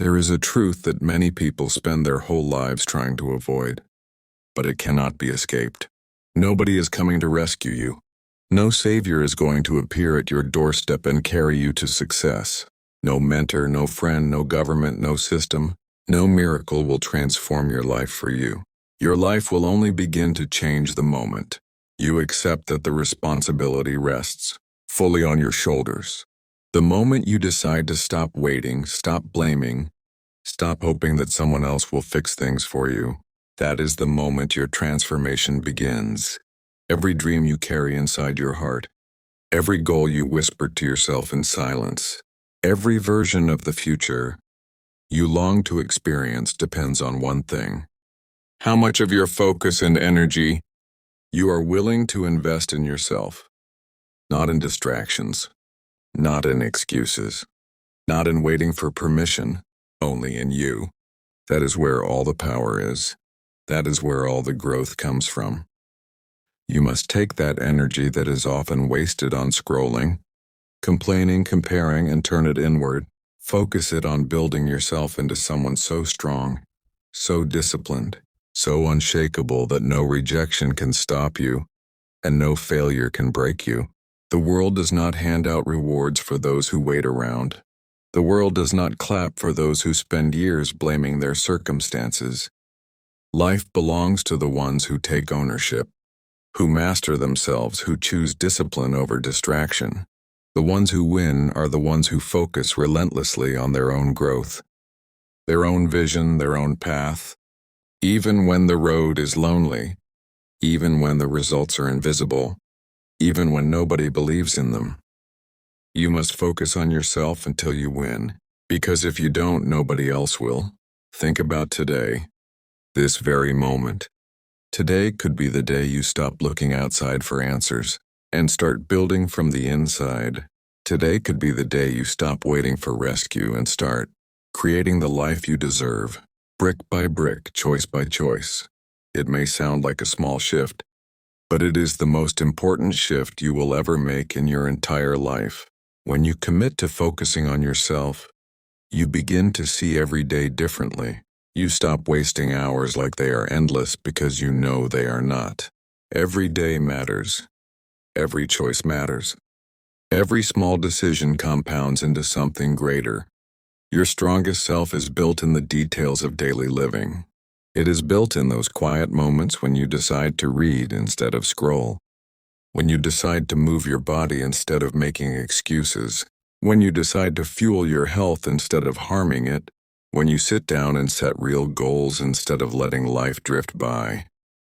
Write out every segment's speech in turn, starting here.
There is a truth that many people spend their whole lives trying to avoid, but it cannot be escaped. Nobody is coming to rescue you. No savior is going to appear at your doorstep and carry you to success. No mentor, no friend, no government, no system, no miracle will transform your life for you. Your life will only begin to change the moment you accept that the responsibility rests fully on your shoulders. The moment you decide to stop waiting, stop blaming, stop hoping that someone else will fix things for you, that is the moment your transformation begins. Every dream you carry inside your heart, every goal you whisper to yourself in silence, every version of the future you long to experience depends on one thing: how much of your focus and energy you are willing to invest in yourself. Not in distractions, not in excuses, not in waiting for permission, only in you. That is where all the power is. That is where all the growth comes from. You must take that energy that is often wasted on scrolling, complaining, comparing, and turn it inward. Focus it on building yourself into someone so strong, so disciplined, so unshakable that no rejection can stop you and no failure can break you. The world does not hand out rewards for those who wait around. The world does not clap for those who spend years blaming their circumstances. Life belongs to the ones who take ownership, who master themselves, who choose discipline over distraction. The ones who win are the ones who focus relentlessly on their own growth, their own vision, their own path, even when the road is lonely, even when the results are invisible, even when nobody believes in them. You must focus on yourself until you win, because if you don't, nobody else will. Think about today, this very moment. Today could be the day you stop looking outside for answers and start building from the inside. Today could be the day you stop waiting for rescue and start creating the life you deserve, brick by brick, choice by choice. It may sound like a small shift, but it is the most important shift you will ever make in your entire life. When you commit to focusing on yourself, you begin to see every day differently. You stop wasting hours like they are endless because you know they are not. Every day matters. Every choice matters. Every small decision compounds into something greater. Your strongest self is built in the details of daily living. It is built in those quiet moments when you decide to read instead of scroll, when you decide to move your body instead of making excuses, when you decide to fuel your health instead of harming it, when you sit down and set real goals instead of letting life drift by.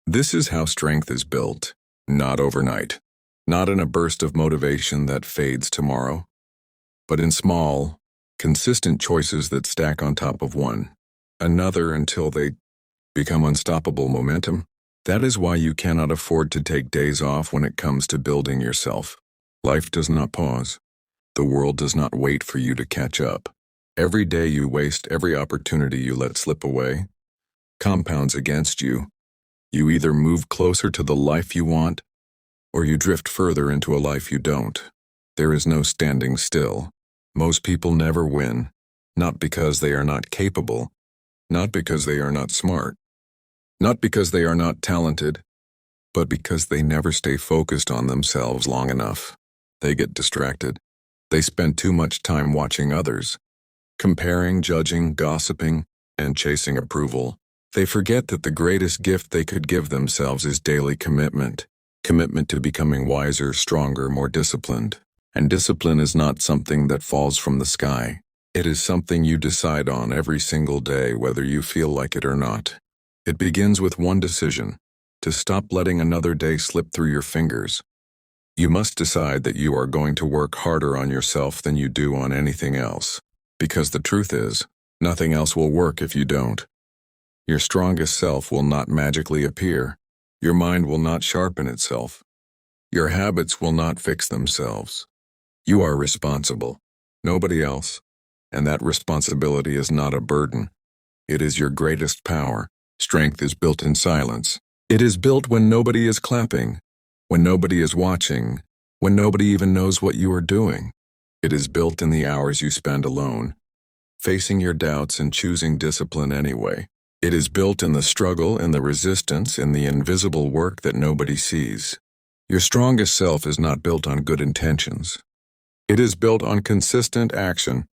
This is how strength is built, not overnight, not in a burst of motivation that fades tomorrow, but in small, consistent choices that stack on top of one another until they become unstoppable momentum. That is why you cannot afford to take days off when it comes to building yourself. Life does not pause. The world does not wait for you to catch up. Every day you waste, every opportunity you let slip away, compounds against you. You either move closer to the life you want, or you drift further into a life you don't. There is no standing still. Most people never win, not because they are not capable, not because they are not smart, not because they are not talented, but because they never stay focused on themselves long enough. They get distracted. They spend too much time watching others, comparing, judging, gossiping, and chasing approval. They forget that the greatest gift they could give themselves is daily commitment. Commitment to becoming wiser, stronger, more disciplined. And discipline is not something that falls from the sky. It is something you decide on every single day, whether you feel like it or not. It begins with one decision: to stop letting another day slip through your fingers. You must decide that you are going to work harder on yourself than you do on anything else. Because the truth is, nothing else will work if you don't. Your strongest self will not magically appear. Your mind will not sharpen itself. Your habits will not fix themselves. You are responsible, nobody else. And that responsibility is not a burden. It is your greatest power. Strength is built in silence. It is built when nobody is clapping, when nobody is watching, when nobody even knows what you are doing. It is built in the hours you spend alone, facing your doubts and choosing discipline anyway. It is built in the struggle, in the resistance, in the invisible work that nobody sees. Your strongest self is not built on good intentions. It is built on consistent action.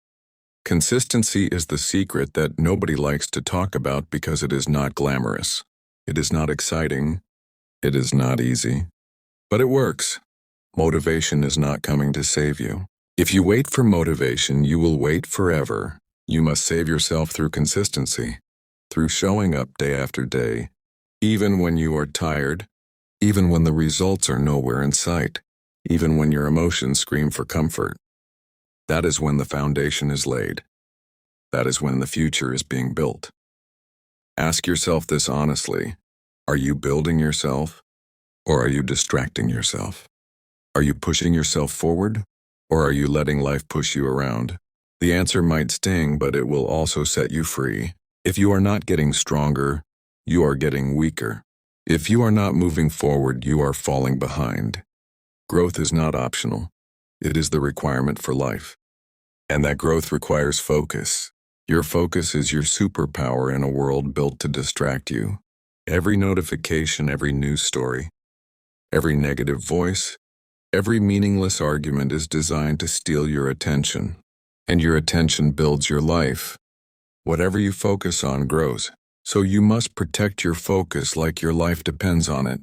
Consistency is the secret that nobody likes to talk about because it is not glamorous. It is not exciting. It is not easy. But it works. Motivation is not coming to save you. If you wait for motivation, you will wait forever. You must save yourself through consistency, through showing up day after day, even when you are tired, even when the results are nowhere in sight, even when your emotions scream for comfort. That is when the foundation is laid. That is when the future is being built. Ask yourself this honestly. Are you building yourself, or are you distracting yourself? Are you pushing yourself forward, or are you letting life push you around? The answer might sting, but it will also set you free. If you are not getting stronger, you are getting weaker. If you are not moving forward, you are falling behind. Growth is not optional. It is the requirement for life. And that growth requires focus. Your focus is your superpower in a world built to distract you. Every notification, every news story, every negative voice, every meaningless argument is designed to steal your attention. And your attention builds your life. Whatever you focus on grows. So you must protect your focus like your life depends on it.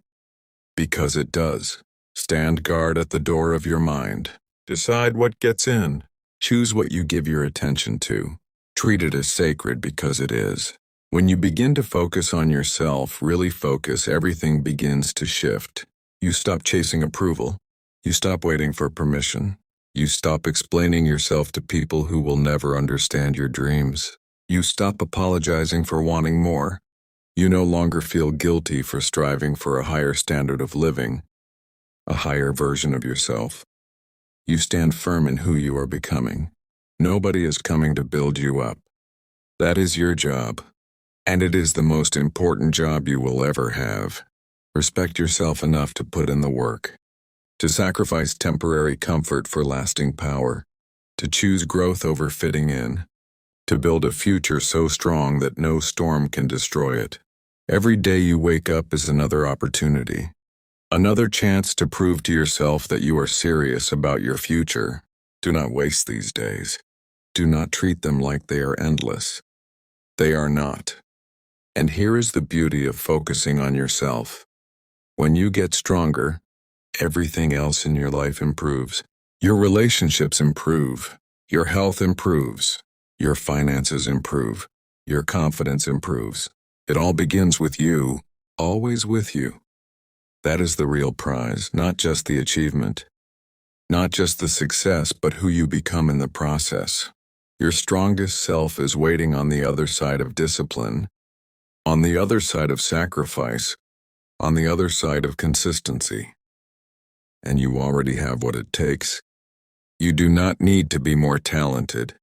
Because it does. Stand guard at the door of your mind. Decide what gets in. Choose what you give your attention to. Treat it as sacred because it is. When you begin to focus on yourself, really focus, everything begins to shift. You stop chasing approval. You stop waiting for permission. You stop explaining yourself to people who will never understand your dreams. You stop apologizing for wanting more. You no longer feel guilty for striving for a higher standard of living, a higher version of yourself. You stand firm in who you are becoming. Nobody is coming to build you up. That is your job. And it is the most important job you will ever have. Respect yourself enough to put in the work. To sacrifice temporary comfort for lasting power. To choose growth over fitting in. To build a future so strong that no storm can destroy it. Every day you wake up is another opportunity. Another chance to prove to yourself that you are serious about your future. Do not waste these days. Do not treat them like they are endless. They are not. And here is the beauty of focusing on yourself. When you get stronger, everything else in your life improves. Your relationships improve. Your health improves. Your finances improve. Your confidence improves. It all begins with you, always with you. That is the real prize, not just the achievement. Not just the success, but who you become in the process. Your strongest self is waiting on the other side of discipline, on the other side of sacrifice, on the other side of consistency. And you already have what it takes. You do not need to be more talented.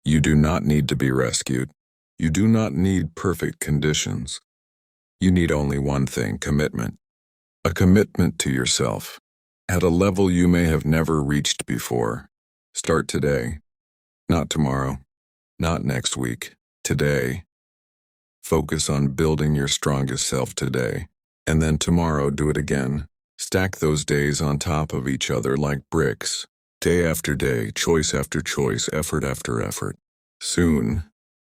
You do not need to be rescued. You do not need perfect conditions. You need only one thing: commitment. A commitment to yourself, at a level you may have never reached before. Start today. Not tomorrow. Not next week. Today. Focus on building your strongest self today. And then tomorrow do it again. Stack those days on top of each other like bricks. Day after day, choice after choice, effort after effort. Soon,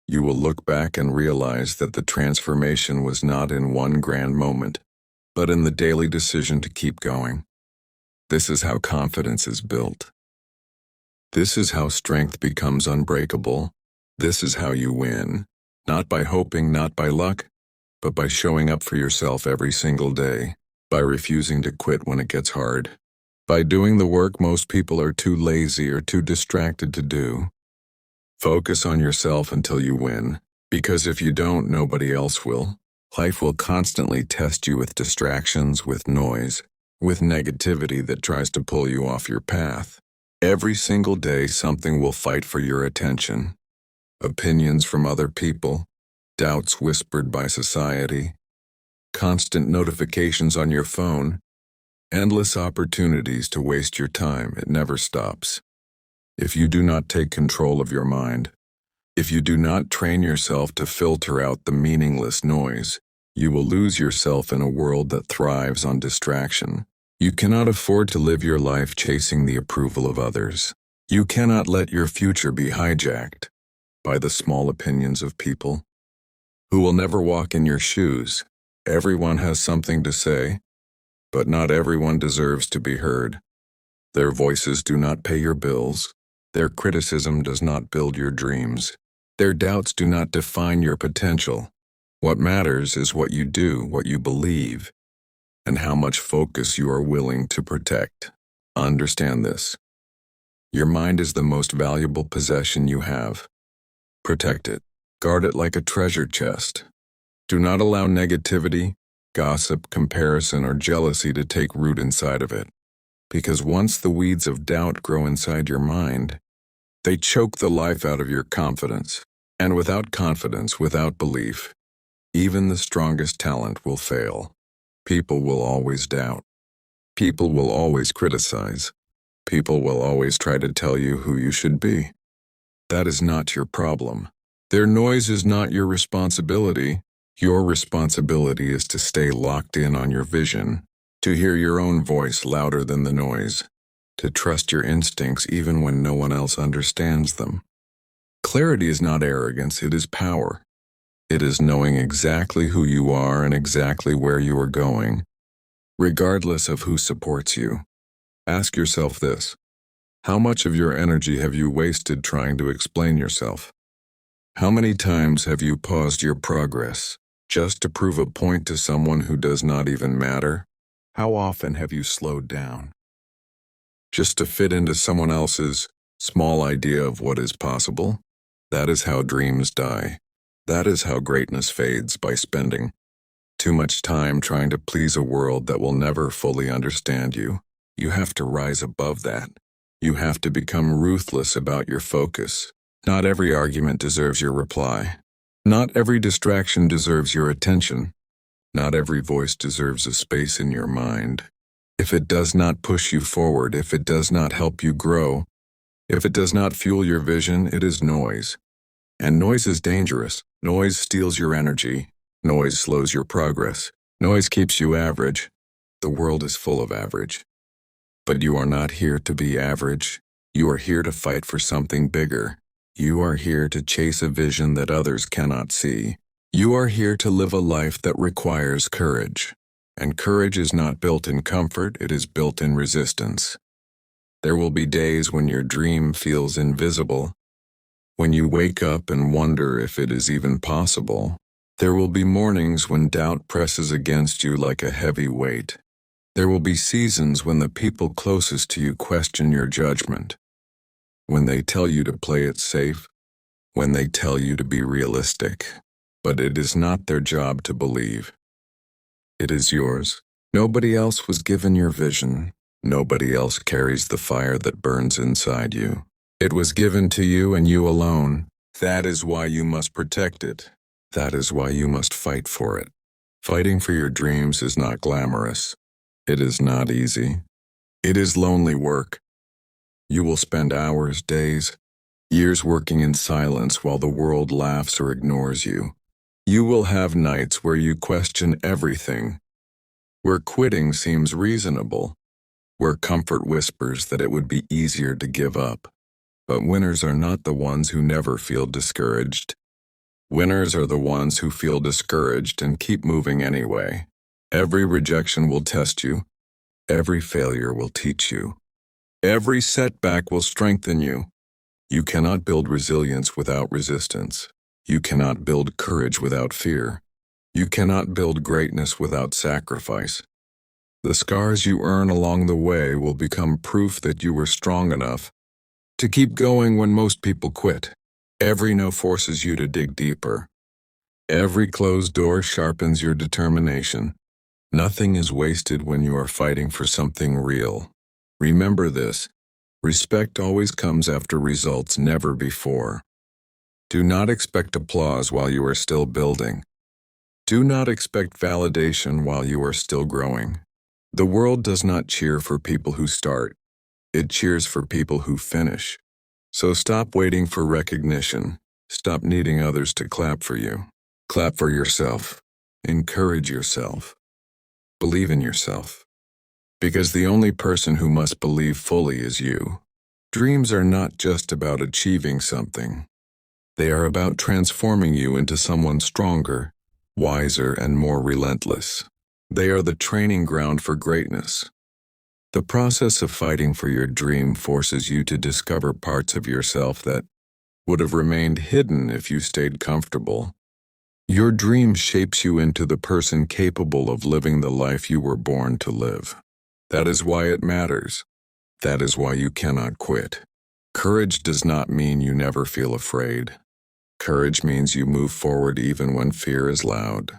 you will look back and realize that the transformation was not in one grand moment, but in the daily decision to keep going. This is how confidence is built. This is how strength becomes unbreakable. This is how you win. Not by hoping, not by luck, but by showing up for yourself every single day. By refusing to quit when it gets hard. By doing the work most people are too lazy or too distracted to do. Focus on yourself until you win, because if you don't, nobody else will. Life will constantly test you with distractions, with noise, with negativity that tries to pull you off your path. Every single day, something will fight for your attention. Opinions from other people, doubts whispered by society, constant notifications on your phone, endless opportunities to waste your time. It never stops. If you do not take control of your mind, If you do not train yourself to filter out the meaningless noise, you will lose yourself in a world that thrives on distraction. You cannot afford to live your life chasing the approval of others. You cannot let your future be hijacked by the small opinions of people who will never walk in your shoes. Everyone has something to say, but not everyone deserves to be heard. Their voices do not pay your bills. Their criticism does not build your dreams. Their doubts do not define your potential. What matters is what you do, what you believe, and how much focus you are willing to protect. Understand this. Your mind is the most valuable possession you have. Protect it. Guard it like a treasure chest. Do not allow negativity, gossip, comparison, or jealousy to take root inside of it. Because once the weeds of doubt grow inside your mind, they choke the life out of your confidence. And without confidence, without belief, even the strongest talent will fail. People will always doubt. People will always criticize. People will always try to tell you who you should be. That is not your problem. Their noise is not your responsibility. Your responsibility is to stay locked in on your vision, to hear your own voice louder than the noise, to trust your instincts even when no one else understands them. Clarity is not arrogance, it is power. It is knowing exactly who you are and exactly where you are going, regardless of who supports you. Ask yourself this: how much of your energy have you wasted trying to explain yourself? How many times have you paused your progress just to prove a point to someone who does not even matter? How often have you slowed down just to fit into someone else's small idea of what is possible? That is how dreams die. That is how greatness fades, by spending too much time trying to please a world that will never fully understand you. You have to rise above that. You have to become ruthless about your focus. Not every argument deserves your reply. Not every distraction deserves your attention. Not every voice deserves a space in your mind. If it does not push you forward, if it does not help you grow, if it does not fuel your vision, it is noise. And noise is dangerous. Noise steals your energy. Noise slows your progress. Noise keeps you average. The world is full of average. But you are not here to be average. You are here to fight for something bigger. You are here to chase a vision that others cannot see. You are here to live a life that requires courage. And courage is not built in comfort, it is built in resistance. There will be days when your dream feels invisible, when you wake up and wonder if it is even possible. There will be mornings when doubt presses against you like a heavy weight. There will be seasons when the people closest to you question your judgment, when they tell you to play it safe, when they tell you to be realistic. But it is not their job to believe. It is yours. Nobody else was given your vision. Nobody else carries the fire that burns inside you. It was given to you and you alone. That is why you must protect it. That is why you must fight for it. Fighting for your dreams is not glamorous. It is not easy. It is lonely work. You will spend hours, days, years working in silence while the world laughs or ignores you. You will have nights where you question everything, where quitting seems reasonable, where comfort whispers that it would be easier to give up. But winners are not the ones who never feel discouraged. Winners are the ones who feel discouraged and keep moving anyway. Every rejection will test you. Every failure will teach you. Every setback will strengthen you. You cannot build resilience without resistance. You cannot build courage without fear. You cannot build greatness without sacrifice. The scars you earn along the way will become proof that you were strong enough to keep going when most people quit. Every no forces you to dig deeper. Every closed door sharpens your determination. Nothing is wasted when you are fighting for something real. Remember this: respect always comes after results, never before. Do not expect applause while you are still building. Do not expect validation while you are still growing. The world does not cheer for people who start. It cheers for people who finish. So stop waiting for recognition. Stop needing others to clap for you. Clap for yourself. Encourage yourself. Believe in yourself. Because the only person who must believe fully is you. Dreams are not just about achieving something. They are about transforming you into someone stronger, wiser, and more relentless. They are the training ground for greatness. The process of fighting for your dream forces you to discover parts of yourself that would have remained hidden if you stayed comfortable. Your dream shapes you into the person capable of living the life you were born to live. That is why it matters. That is why you cannot quit. Courage does not mean you never feel afraid. Courage means you move forward even when fear is loud.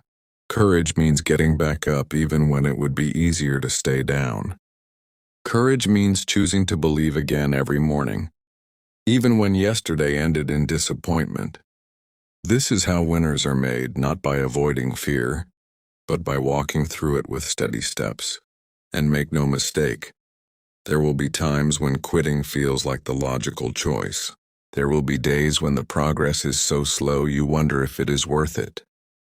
Courage means getting back up even when it would be easier to stay down. Courage means choosing to believe again every morning, even when yesterday ended in disappointment. This is how winners are made, not by avoiding fear, but by walking through it with steady steps. And make no mistake, there will be times when quitting feels like the logical choice. There will be days when the progress is so slow you wonder if it is worth it.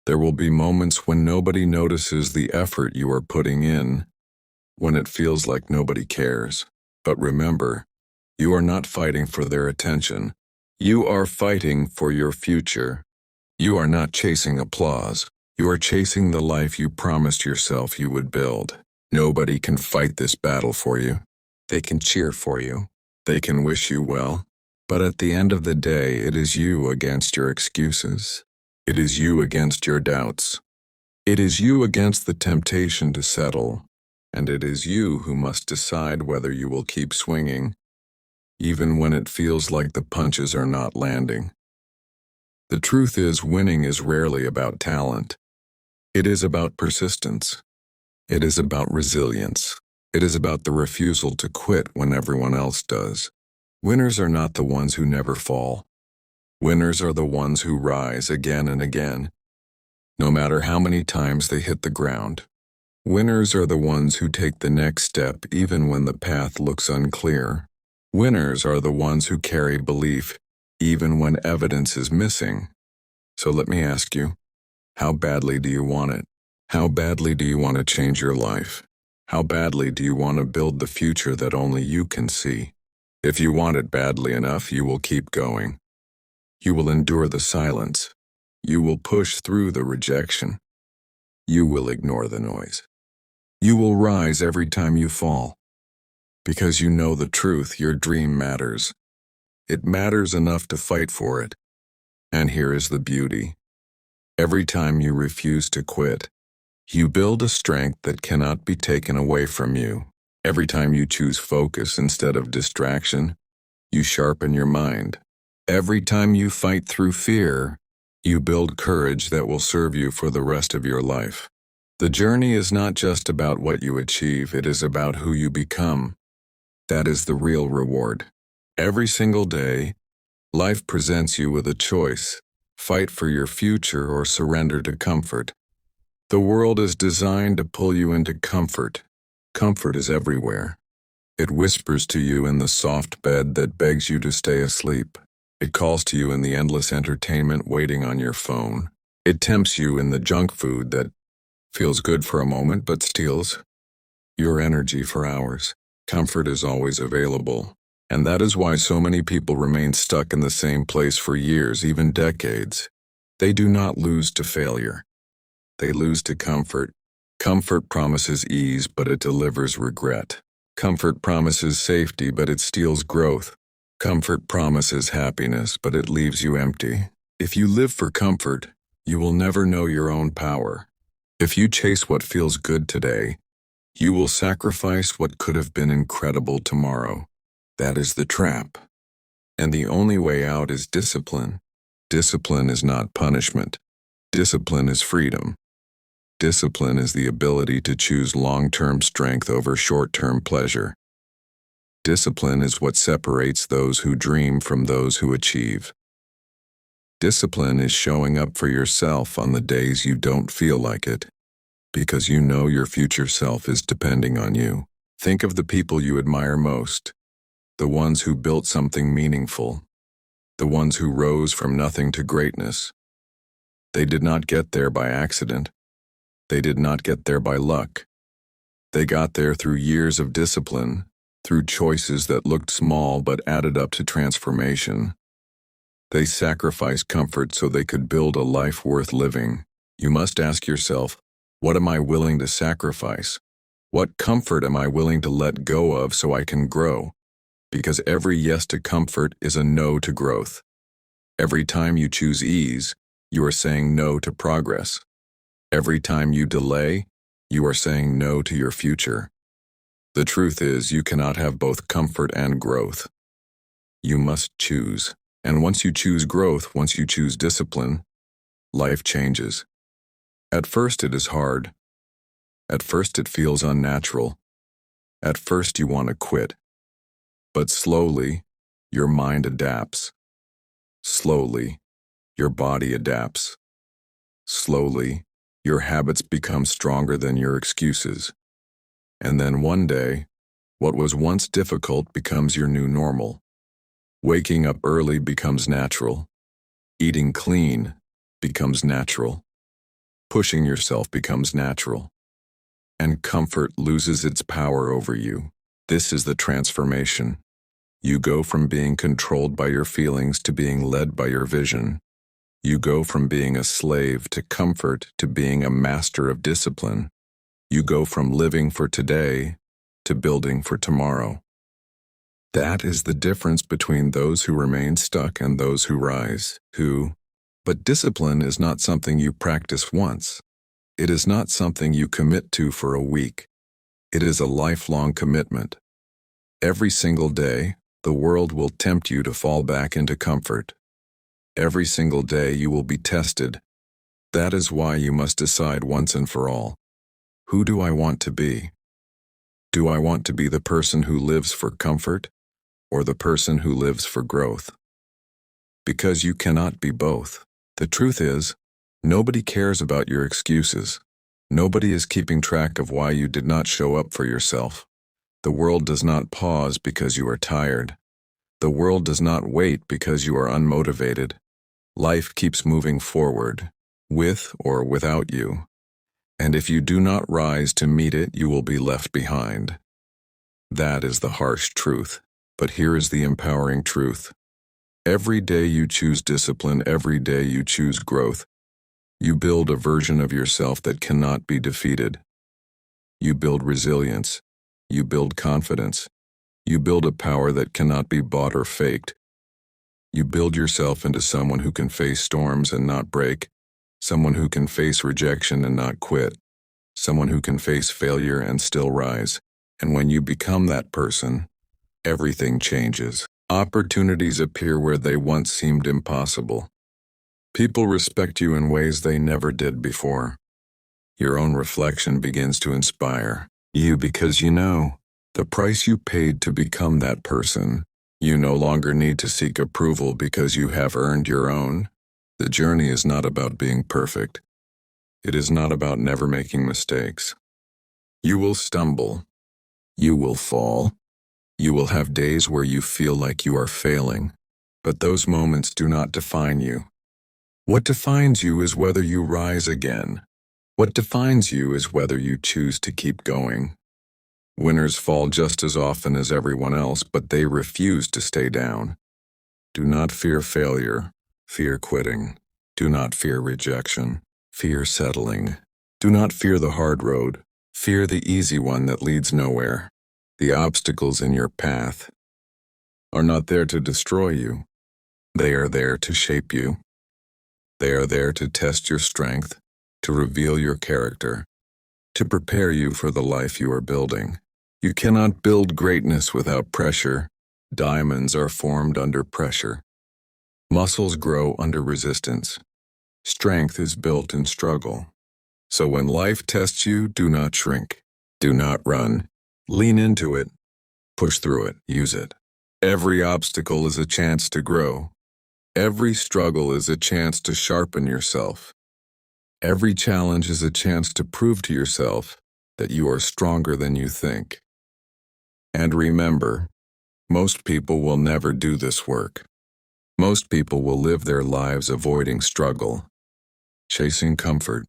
There will be moments when nobody notices the effort you are putting in, when it feels like nobody cares. But remember, you are not fighting for their attention. You are fighting for your future. You are not chasing applause. You are chasing the life you promised yourself you would build. Nobody can fight this battle for you. They can cheer for you. They can wish you well. But at the end of the day, it is you against your excuses. It is you against your doubts. It is you against the temptation to settle. And it is you who must decide whether you will keep swinging, even when it feels like the punches are not landing. The truth is, winning is rarely about talent. It is about persistence. It is about resilience. It is about the refusal to quit when everyone else does. Winners are not the ones who never fall. Winners are the ones who rise again and again, no matter how many times they hit the ground. Winners are the ones who take the next step even when the path looks unclear. Winners are the ones who carry belief even when evidence is missing. So let me ask you, how badly do you want it? How badly do you want to change your life? How badly do you want to build the future that only you can see? If you want it badly enough, you will keep going. You will endure the silence. You will push through the rejection. You will ignore the noise. You will rise every time you fall. Because you know the truth, your dream matters. It matters enough to fight for it. And here is the beauty. Every time you refuse to quit, you build a strength that cannot be taken away from you. Every time you choose focus instead of distraction, you sharpen your mind. Every time you fight through fear, you build courage that will serve you for the rest of your life. The journey is not just about what you achieve, it is about who you become. That is the real reward. Every single day, life presents you with a choice: fight for your future or surrender to comfort. The world is designed to pull you into comfort. Comfort is everywhere. It whispers to you in the soft bed that begs you to stay asleep. It calls to you in the endless entertainment waiting on your phone. It tempts you in the junk food that feels good for a moment but steals your energy for hours. Comfort is always available, and that is why so many people remain stuck in the same place for years, even decades. They do not lose to failure. They lose to comfort. Comfort promises ease, but it delivers regret. Comfort promises safety, but it steals growth. Comfort promises happiness, but it leaves you empty. If you live for comfort, you will never know your own power. If you chase what feels good today, you will sacrifice what could have been incredible tomorrow. That is the trap. And the only way out is discipline. Discipline is not punishment. Discipline is freedom. Discipline is the ability to choose long-term strength over short-term pleasure. Discipline is what separates those who dream from those who achieve. Discipline is showing up for yourself on the days you don't feel like it, because you know your future self is depending on you. Think of the people you admire most, the ones who built something meaningful, the ones who rose from nothing to greatness. They did not get there by accident. They did not get there by luck. They got there through years of discipline, through choices that looked small but added up to transformation. They sacrificed comfort so they could build a life worth living. You must ask yourself, what am I willing to sacrifice? What comfort am I willing to let go of so I can grow? Because every yes to comfort is a no to growth. Every time you choose ease, you are saying no to progress. Every time you delay, you are saying no to your future. The truth is, you cannot have both comfort and growth. You must choose. And once you choose growth, once you choose discipline, life changes. At first it is hard. At first it feels unnatural. At first you want to quit. But slowly, your mind adapts. Slowly, your body adapts. Slowly, your habits become stronger than your excuses. And then one day, what was once difficult becomes your new normal. Waking up early becomes natural. Eating clean becomes natural. Pushing yourself becomes natural. And comfort loses its power over you. This is the transformation. You go from being controlled by your feelings to being led by your vision. You go from being a slave to comfort to being a master of discipline. You go from living for today to building for tomorrow. That is the difference between those who remain stuck and those who rise, But discipline is not something you practice once. It is not something you commit to for a week. It is a lifelong commitment. Every single day, the world will tempt you to fall back into comfort. Every single day you will be tested. That is why you must decide once and for all. Who do I want to be? Do I want to be the person who lives for comfort or the person who lives for growth? Because you cannot be both. The truth is, nobody cares about your excuses. Nobody is keeping track of why you did not show up for yourself. The world does not pause because you are tired. The world does not wait because you are unmotivated. Life keeps moving forward, with or without you. And if you do not rise to meet it, you will be left behind. That is the harsh truth. But here is the empowering truth. Every day you choose discipline, every day you choose growth, you build a version of yourself that cannot be defeated. You build resilience. You build confidence. You build a power that cannot be bought or faked. You build yourself into someone who can face storms and not break, someone who can face rejection and not quit, someone who can face failure and still rise. And when you become that person, everything changes. Opportunities appear where they once seemed impossible. People respect you in ways they never did before. Your own reflection begins to inspire you because you know the price you paid to become that person. You no longer need to seek approval because you have earned your own. The journey is not about being perfect. It is not about never making mistakes. You will stumble. You will fall. You will have days where you feel like you are failing, but those moments do not define you. What defines you is whether you rise again. What defines you is whether you choose to keep going. Winners fall just as often as everyone else, but they refuse to stay down. Do not fear failure. Fear quitting. Do not fear rejection. Fear settling. Do not fear the hard road. Fear the easy one that leads nowhere. The obstacles in your path are not there to destroy you. They are there to shape you. They are there to test your strength, to reveal your character, to prepare you for the life you are building. You cannot build greatness without pressure. Diamonds are formed under pressure. Muscles grow under resistance. Strength is built in struggle. So when life tests you, do not shrink. Do not run. Lean into it. Push through it. Use it. Every obstacle is a chance to grow. Every struggle is a chance to sharpen yourself. Every challenge is a chance to prove to yourself that you are stronger than you think. And remember, most people will never do this work. Most people will live their lives avoiding struggle, chasing comfort,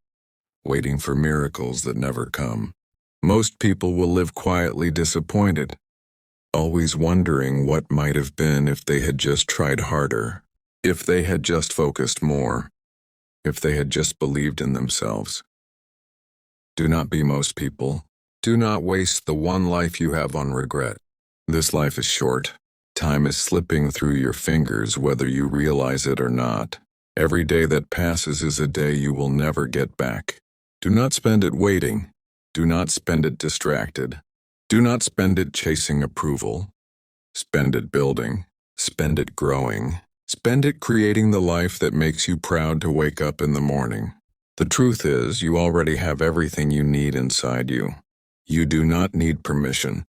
waiting for miracles that never come. Most people will live quietly disappointed, always wondering what might have been if they had just tried harder, if they had just focused more, if they had just believed in themselves. Do not be most people. Do not waste the one life you have on regret. This life is short. Time is slipping through your fingers whether you realize it or not. Every day that passes is a day you will never get back. Do not spend it waiting. Do not spend it distracted. Do not spend it chasing approval. Spend it building. Spend it growing. Spend it creating the life that makes you proud to wake up in the morning. The truth is, you already have everything you need inside you. You do not need permission.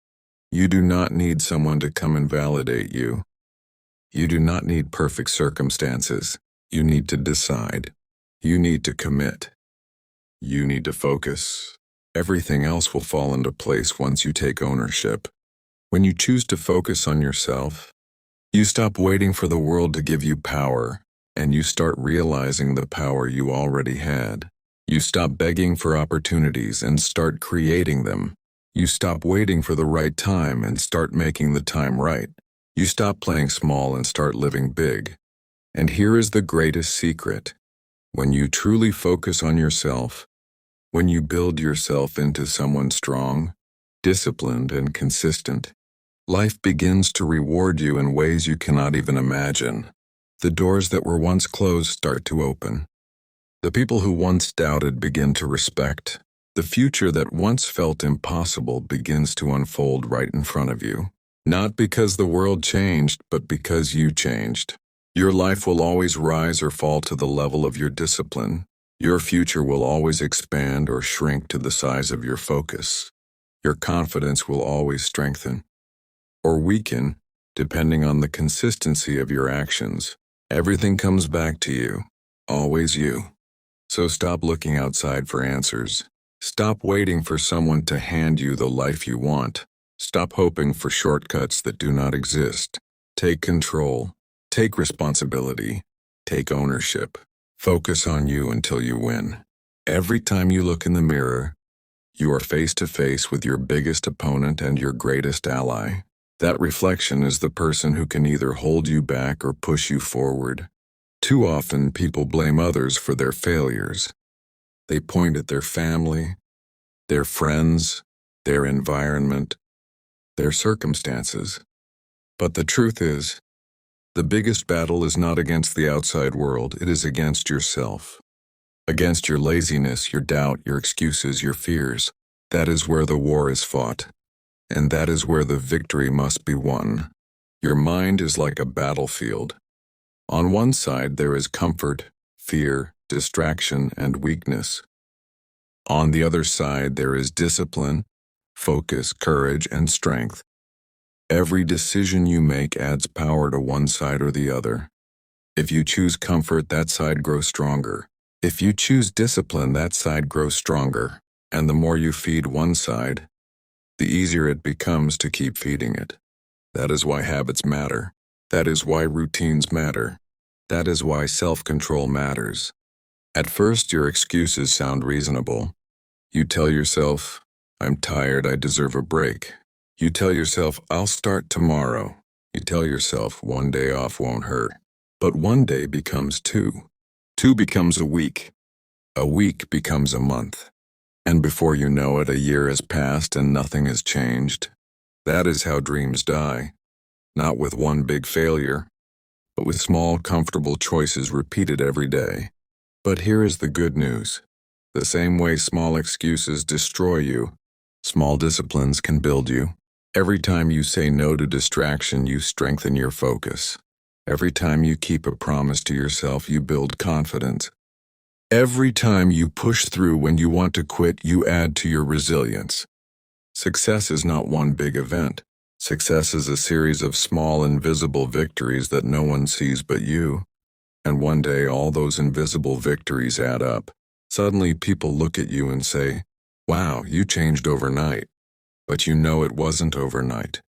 You do not need someone to come and validate you. You do not need perfect circumstances. You need to decide. You need to commit. You need to focus. Everything else will fall into place once you take ownership. When you choose to focus on yourself, you stop waiting for the world to give you power, and you start realizing the power you already had. You stop begging for opportunities and start creating them. You stop waiting for the right time and start making the time right. You stop playing small and start living big. And here is the greatest secret. When you truly focus on yourself, when you build yourself into someone strong, disciplined, and consistent, life begins to reward you in ways you cannot even imagine. The doors that were once closed start to open. The people who once doubted begin to respect. The future that once felt impossible begins to unfold right in front of you. Not because the world changed, but because you changed. Your life will always rise or fall to the level of your discipline. Your future will always expand or shrink to the size of your focus. Your confidence will always strengthen or weaken, depending on the consistency of your actions. Everything comes back to you, always you. So stop looking outside for answers. Stop waiting for someone to hand you the life you want. Stop hoping for shortcuts that do not exist. Take control. Take responsibility. Take ownership. Focus on you until you win. Every time you look in the mirror, you are face to face with your biggest opponent and your greatest ally. That reflection is the person who can either hold you back or push you forward. Too often, people blame others for their failures. They point at their family, their friends, their environment, their circumstances. But the truth is, the biggest battle is not against the outside world, it is against yourself. Against your laziness, your doubt, your excuses, your fears. That is where the war is fought. And that is where the victory must be won. Your mind is like a battlefield. On one side there is comfort, fear, distraction, and weakness. On the other side there is discipline, focus, courage, and strength. Every decision you make adds power to one side or the other. If you choose comfort, that side grows stronger. If you choose discipline, that side grows stronger. And the more you feed one side, the easier it becomes to keep feeding it. That is why habits matter. That is why routines matter. That is why self-control matters. At first, your excuses sound reasonable. You tell yourself, I'm tired, I deserve a break. You tell yourself, I'll start tomorrow. You tell yourself, one day off won't hurt. But one day becomes two. Two becomes a week. A week becomes a month. And before you know it, a year has passed and nothing has changed. That is how dreams die. Not with one big failure, but with small, comfortable choices repeated every day. But here is the good news. The same way small excuses destroy you, small disciplines can build you. Every time you say no to distraction, you strengthen your focus. Every time you keep a promise to yourself, you build confidence. Every time you push through when you want to quit, you add to your resilience. Success is not one big event. Success is a series of small, invisible victories that no one sees but you. And one day, all those invisible victories add up. Suddenly, people look at you and say, wow, you changed overnight. But you know it wasn't overnight.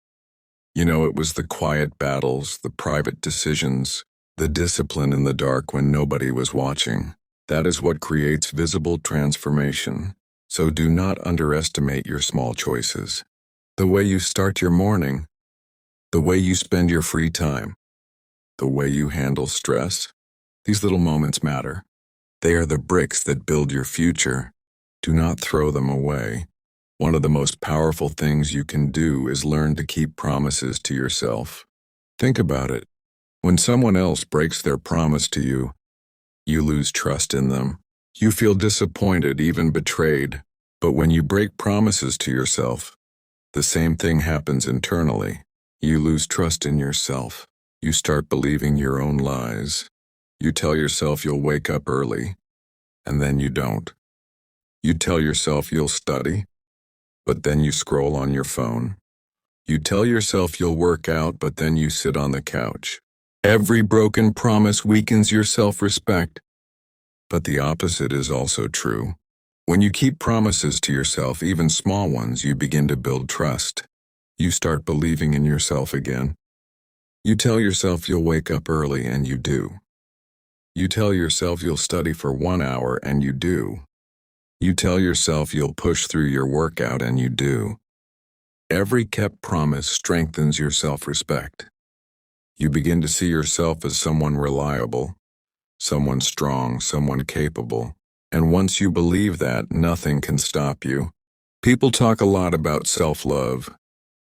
You know it was the quiet battles, the private decisions, The discipline in the dark when nobody was watching. That is what creates visible transformation. So do not underestimate your small choices. The way you start your morning, the way you spend your free time, the way you handle stress. These little moments matter. They are the bricks that build your future. Do not throw them away. One of the most powerful things you can do is learn to keep promises to yourself. Think about it. When someone else breaks their promise to you, you lose trust in them. You feel disappointed, even betrayed. But when you break promises to yourself, the same thing happens internally. You lose trust in yourself. You start believing your own lies. You tell yourself you'll wake up early, and then you don't. You tell yourself you'll study, but then you scroll on your phone. You tell yourself you'll work out, but then you sit on the couch. Every broken promise weakens your self-respect. But the opposite is also true. When you keep promises to yourself, even small ones, you begin to build trust. You start believing in yourself again. You tell yourself you'll wake up early, and you do. You tell yourself you'll study for 1 hour, and you do. You tell yourself you'll push through your workout, and you do. Every kept promise strengthens your self-respect. You begin to see yourself as someone reliable, someone strong, someone capable. And once you believe that, nothing can stop you. People talk a lot about self-love,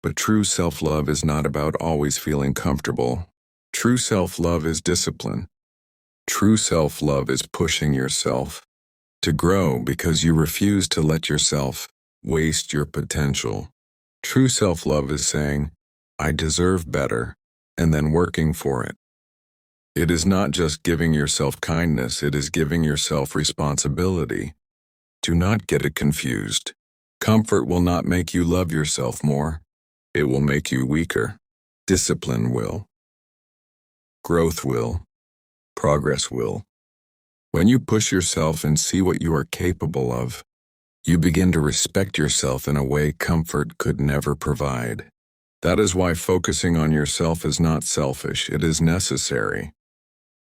but true self-love is not about always feeling comfortable. True self-love is discipline. True self-love is pushing yourself to grow because you refuse to let yourself waste your potential. True self-love is saying, I deserve better, and then working for it. It is not just giving yourself kindness, it is giving yourself responsibility. Do not get it confused. Comfort will not make you love yourself more. It will make you weaker. Discipline will. Growth will. Progress will. When you push yourself and see what you are capable of, you begin to respect yourself in a way comfort could never provide. That is why focusing on yourself is not selfish, it is necessary.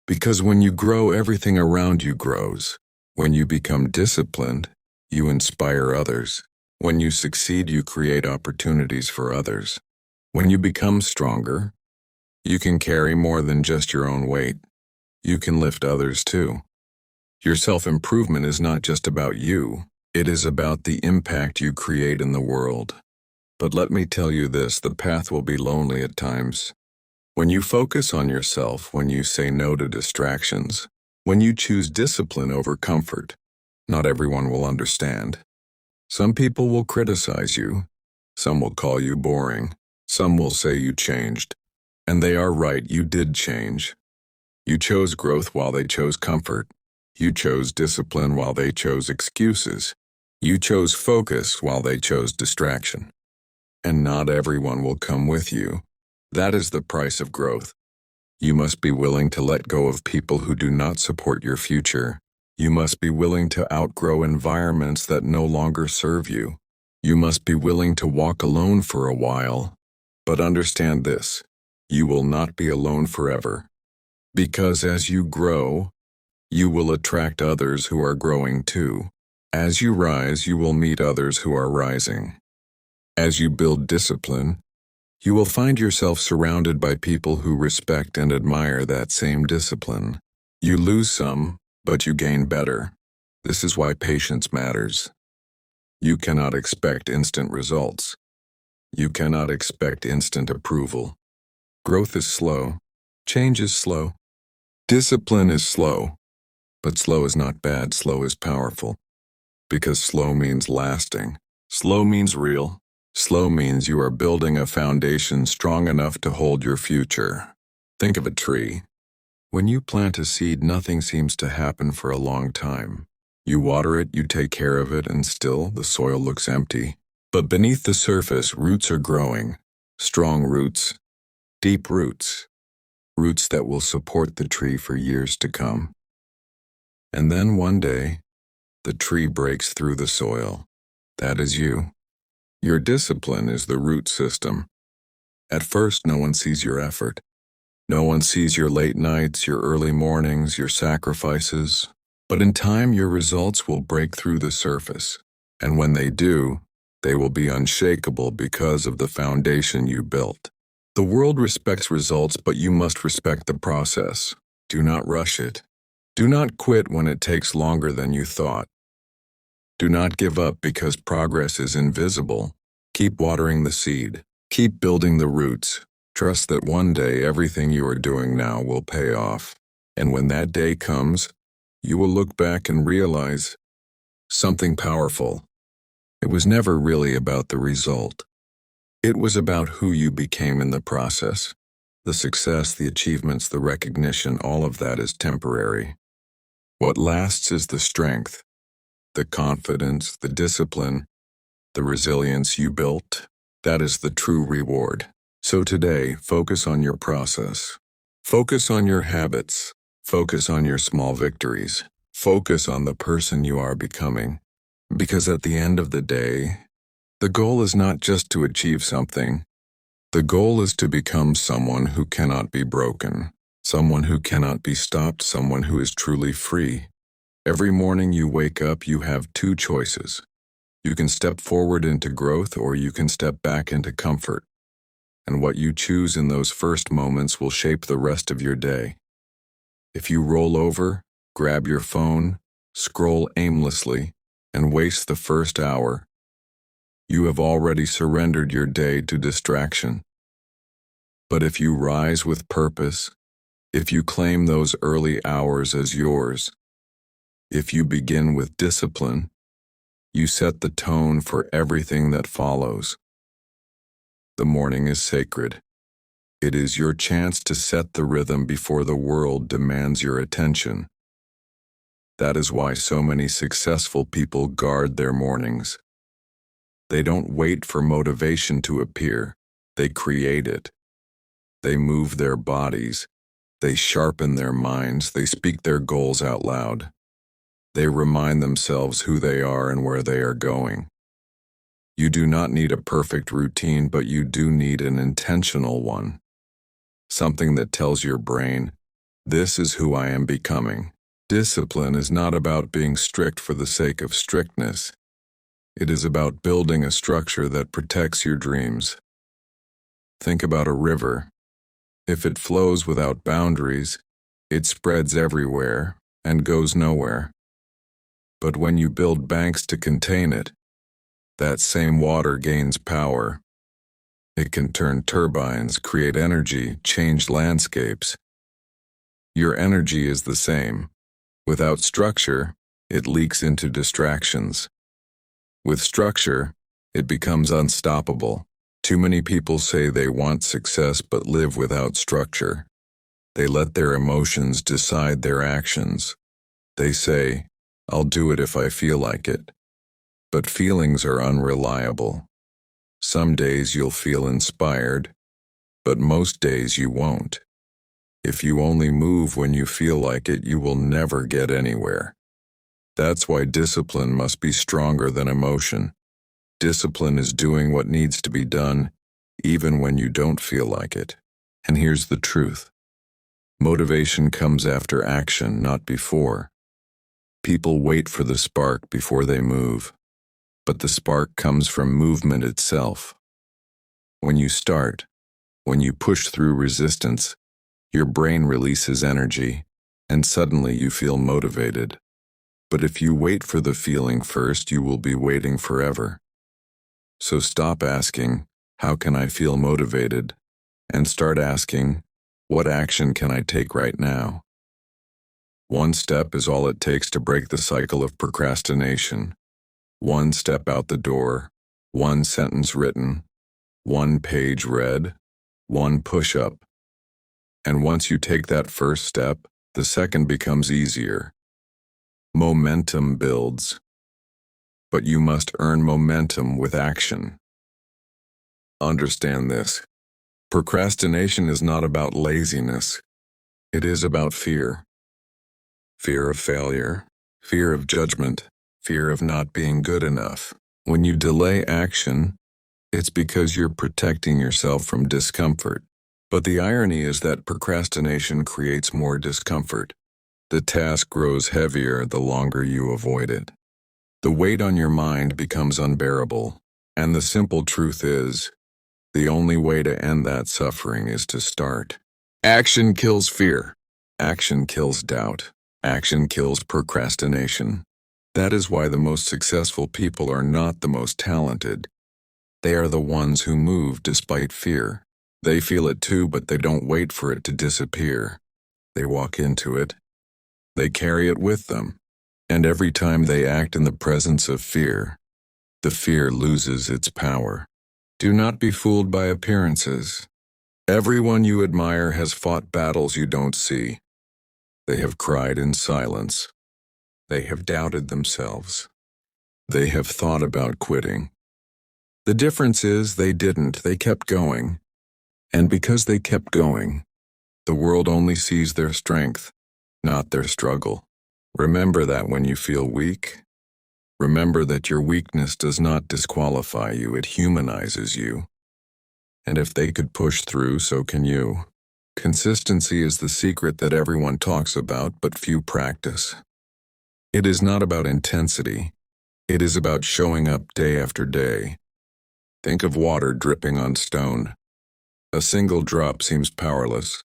Because when you grow, everything around you grows. When you become disciplined, you inspire others. When you succeed, you create opportunities for others. When you become stronger, you can carry more than just your own weight. You can lift others too. Your self-improvement is not just about you. It is about the impact you create in the world. But let me tell you this, the path will be lonely at times. When you focus on yourself, when you say no to distractions, when you choose discipline over comfort, not everyone will understand. Some people will criticize you. Some will call you boring. Some will say you changed. And they are right, you did change. You chose growth while they chose comfort. You chose discipline while they chose excuses. You chose focus while they chose distraction. And not everyone will come with you. That is the price of growth. You must be willing to let go of people who do not support your future. You must be willing to outgrow environments that no longer serve you. You must be willing to walk alone for a while. But understand this, you will not be alone forever. Because as you grow, you will attract others who are growing too. As you rise, you will meet others who are rising. As you build discipline, you will find yourself surrounded by people who respect and admire that same discipline. You lose some, but you gain better. This is why patience matters. You cannot expect instant results. You cannot expect instant approval. Growth is slow. Change is slow. Discipline is slow. But slow is not bad, slow is powerful. Because slow means lasting. Slow means real. Slow means you are building a foundation strong enough to hold your future. Think of a tree. When you plant a seed, nothing seems to happen for a long time. You water it, you take care of it, and still the soil looks empty. But beneath the surface, roots are growing. Strong roots, deep roots. Roots that will support the tree for years to come. And then one day, the tree breaks through the soil. That is you. Your discipline is the root system. At first, no one sees your effort. No one sees your late nights, your early mornings, your sacrifices. But in time, your results will break through the surface. And when they do, they will be unshakable because of the foundation you built. The world respects results, but you must respect the process. Do not rush it. Do not quit when it takes longer than you thought. Do not give up because progress is invisible. Keep watering the seed. Keep building the roots. Trust that one day everything you are doing now will pay off. And when that day comes, you will look back and realize something powerful. It was never really about the result. It was about who you became in the process. The success, the achievements, the recognition, all of that is temporary. What lasts is the strength, the confidence, the discipline, the resilience you built. That is the true reward. So today, focus on your process. Focus on your habits. Focus on your small victories. Focus on the person you are becoming. Because at the end of the day, the goal is not just to achieve something. The goal is to become someone who cannot be broken, someone who cannot be stopped, someone who is truly free. Every morning you wake up, you have two choices. You can step forward into growth or you can step back into comfort. And what you choose in those first moments will shape the rest of your day. If you roll over, grab your phone, scroll aimlessly, and waste the first hour, you have already surrendered your day to distraction. But if you rise with purpose, if you claim those early hours as yours, if you begin with discipline, you set the tone for everything that follows. The morning is sacred. It is your chance to set the rhythm before the world demands your attention. That is why so many successful people guard their mornings. They don't wait for motivation to appear. They create it. They move their bodies. They sharpen their minds. They speak their goals out loud. They remind themselves who they are and where they are going. You do not need a perfect routine, but you do need an intentional one. Something that tells your brain, this is who I am becoming. Discipline is not about being strict for the sake of strictness. It is about building a structure that protects your dreams. Think about a river. If it flows without boundaries, it spreads everywhere and goes nowhere. But when you build banks to contain it, that same water gains power. It can turn turbines, create energy, change landscapes. Your energy is the same. Without structure, it leaks into distractions. With structure, it becomes unstoppable. Too many people say they want success but live without structure. They let their emotions decide their actions. They say, I'll do it if I feel like it. But feelings are unreliable. Some days you'll feel inspired, but most days you won't. If you only move when you feel like it, you will never get anywhere. That's why discipline must be stronger than emotion. Discipline is doing what needs to be done, even when you don't feel like it. And here's the truth. Motivation comes after action, not before. People wait for the spark before they move. But the spark comes from movement itself. When you start, when you push through resistance, your brain releases energy, and suddenly you feel motivated. But if you wait for the feeling first, you will be waiting forever. So stop asking, how can I feel motivated? And start asking, what action can I take right now? One step is all it takes to break the cycle of procrastination. One step out the door, one sentence written, one page read, one push-up. And once you take that first step, the second becomes easier. Momentum builds. But you must earn momentum with action. Understand this. Procrastination is not about laziness. It is about fear. Fear of failure, fear of judgment, fear of not being good enough. When you delay action, it's because you're protecting yourself from discomfort. But the irony is that procrastination creates more discomfort. The task grows heavier the longer you avoid it. The weight on your mind becomes unbearable, and the simple truth is, the only way to end that suffering is to start. Action kills fear. Action kills doubt. Action kills procrastination. That is why the most successful people are not the most talented. They are the ones who move despite fear. They feel it too, but they don't wait for it to disappear. They walk into it. They carry it with them. And every time they act in the presence of fear, the fear loses its power. Do not be fooled by appearances. Everyone you admire has fought battles you don't see. They have cried in silence. They have doubted themselves. They have thought about quitting. The difference is they didn't, they kept going. And because they kept going, the world only sees their strength, not their struggle. Remember that when you feel weak. Remember that your weakness does not disqualify you, it humanizes you. And if they could push through, so can you. Consistency is the secret that everyone talks about but few practice. It is not about intensity. It is about showing up day after day. Think of water dripping on stone. A single drop seems powerless,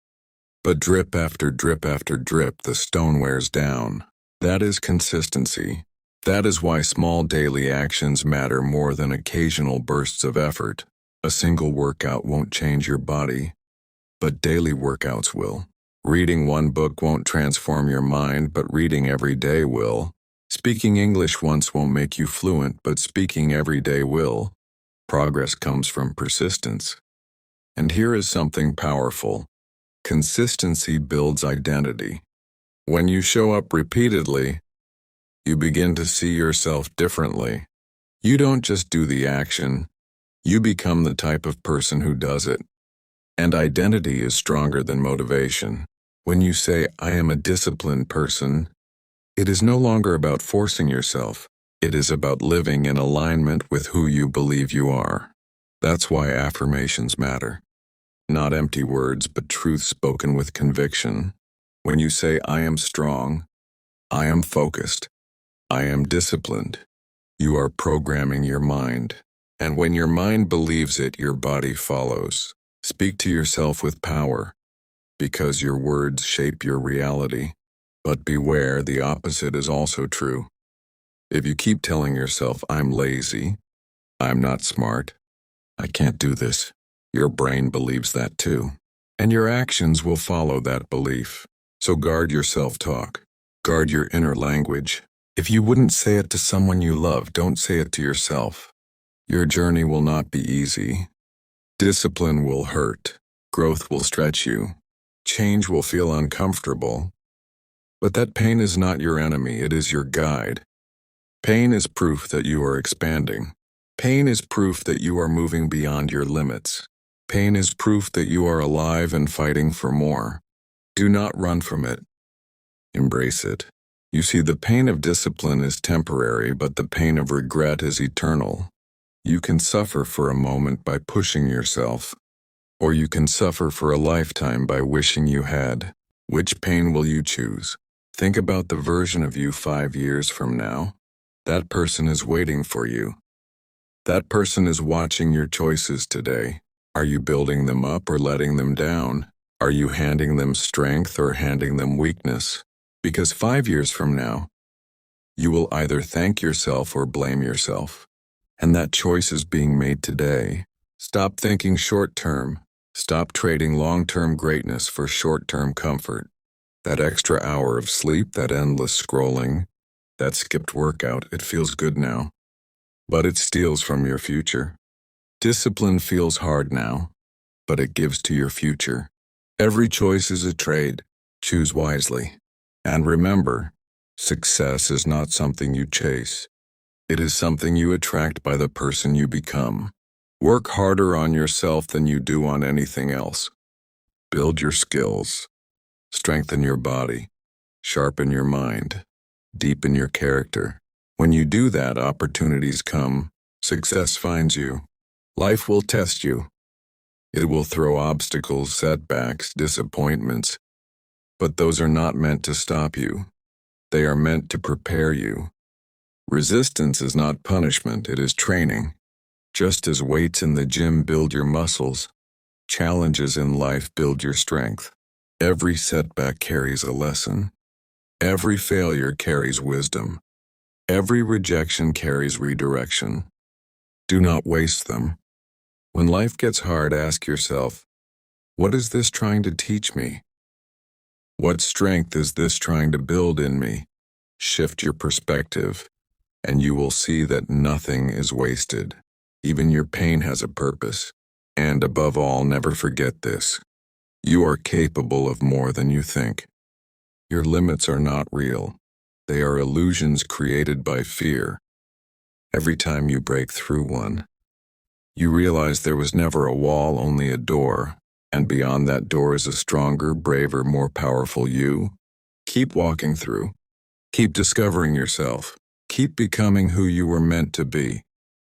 but drip after drip after drip, the stone wears down. That is consistency. That is why small daily actions matter more than occasional bursts of effort. A single workout won't change your body, but daily workouts will. Reading one book won't transform your mind, but reading every day will. Speaking English once won't make you fluent, but speaking every day will. Progress comes from persistence. And here is something powerful. Consistency builds identity. When you show up repeatedly, you begin to see yourself differently. You don't just do the action, you become the type of person who does it. And identity is stronger than motivation. When you say, I am a disciplined person, it is no longer about forcing yourself. It is about living in alignment with who you believe you are. That's why affirmations matter. Not empty words, but truth spoken with conviction. When you say, I am strong, I am focused, I am disciplined, you are programming your mind. And when your mind believes it, your body follows. Speak to yourself with power, because your words shape your reality. But beware, the opposite is also true. If you keep telling yourself, I'm lazy, I'm not smart, I can't do this, your brain believes that too. And your actions will follow that belief. So guard your self-talk. Guard your inner language. If you wouldn't say it to someone you love, don't say it to yourself. Your journey will not be easy. Discipline will hurt. Growth will stretch you. Change will feel uncomfortable. But that pain is not your enemy, it is your guide. Pain is proof that you are expanding. Pain is proof that you are moving beyond your limits. Pain is proof that you are alive and fighting for more. Do not run from it. Embrace it. You see, the pain of discipline is temporary, but the pain of regret is eternal. You can suffer for a moment by pushing yourself, or you can suffer for a lifetime by wishing you had. Which pain will you choose? Think about the version of you 5 years from now. That person is waiting for you. That person is watching your choices today. Are you building them up or letting them down? Are you handing them strength or handing them weakness? Because 5 years from now, you will either thank yourself or blame yourself. And that choice is being made today. Stop thinking short-term. Stop trading long-term greatness for short-term comfort. That extra hour of sleep, that endless scrolling, that skipped workout, it feels good now. But it steals from your future. Discipline feels hard now, but it gives to your future. Every choice is a trade. Choose wisely. And remember, success is not something you chase. It is something you attract by the person you become. Work harder on yourself than you do on anything else. Build your skills. Strengthen your body. Sharpen your mind. Deepen your character. When you do that, opportunities come. Success finds you. Life will test you. It will throw obstacles, setbacks, disappointments, but those are not meant to stop you. They are meant to prepare you. Resistance is not punishment, it is training. Just as weights in the gym build your muscles, challenges in life build your strength. Every setback carries a lesson. Every failure carries wisdom. Every rejection carries redirection. Do not waste them. When life gets hard, ask yourself, what is this trying to teach me? What strength is this trying to build in me? Shift your perspective, and you will see that nothing is wasted. Even your pain has a purpose. And above all, never forget this. You are capable of more than you think. Your limits are not real. They are illusions created by fear. Every time you break through one, you realize there was never a wall, only a door, and beyond that door is a stronger, braver, more powerful you. Keep walking through. Keep discovering yourself. Keep becoming who you were meant to be.